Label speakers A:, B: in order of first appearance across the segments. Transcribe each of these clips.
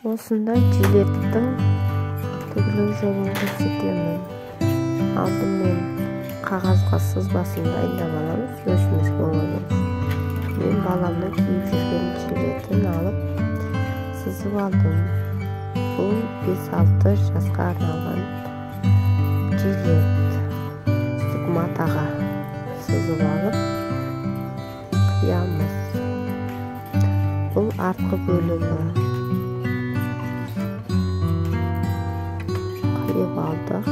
A: Осында жилеттің тігілу жолын көрсетемін. Алдымен қағазға сызбасын дайындап аламыз, өзімізге оңай болсын. Мен баламның киіп жүрген жилетін алып сызып алдым. Бұл 5-6 жасқа арналған жилет. Матаға сызып алып қиямыз. Бұл артқы бөлігі. Қиып алдық.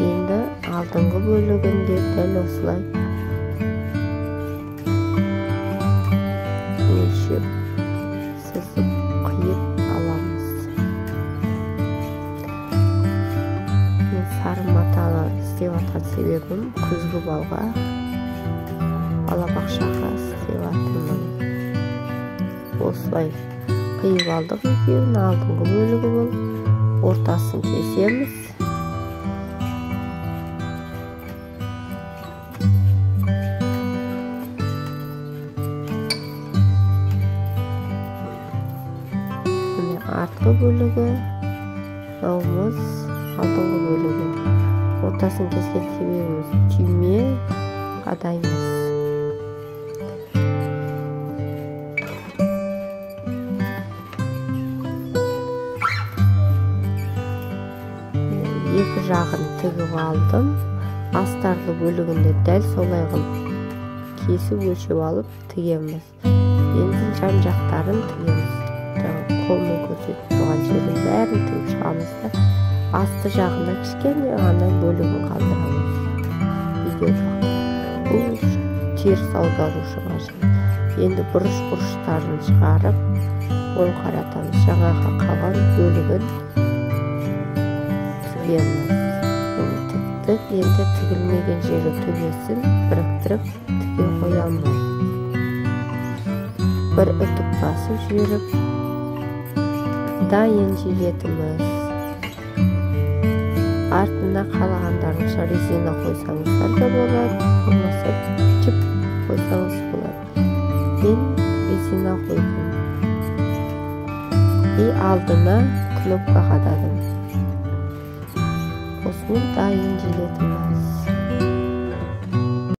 A: Енді алдыңғы бөлігінде дәл осылай өлшеп сызып қиып аламыз. Мен сары маталы істеп атқан себебім күзгі балға, балабақшаға істеп атырмын. Осылай қиып алдық екеуін. Алдыңғы бөлігі бұл. Ортасын кесеміз. Артқы бөлігі, мынауымыз алдыңғы бөлігі. Ортасын кескен себебіміз түйме қадаймыз. Екі жағын тігіп алдым. Астарлы бөлігінде дәл солай қылып кесіп өлшеп алып тігеміз. Енді жан жақтарын тігеміз. Қолмен көрсетіп тұрған жерін бәрін тігіп шығамыз да, асты жағында кішкене ғана бөлігін қалдырамыз. Бұл теріс аударушыға жер. Енді бұрыш-бұрыштарын шығарып, оң қаратамыз. Жаңағы қалған бөлігін тігеміз. Тіктік, енді тігілмеген жері төбесін біріктіріп тіге қоямыз. Бір үтік басып жіберіп дайын жилетіміз. Артына қалағандарыңызша резина қойсаңыздар да болады, болмаса жіп қойсаңыз болады. Мен резина қойдым. И алдына кнопка қададым. Осымен дайын жилетіміз.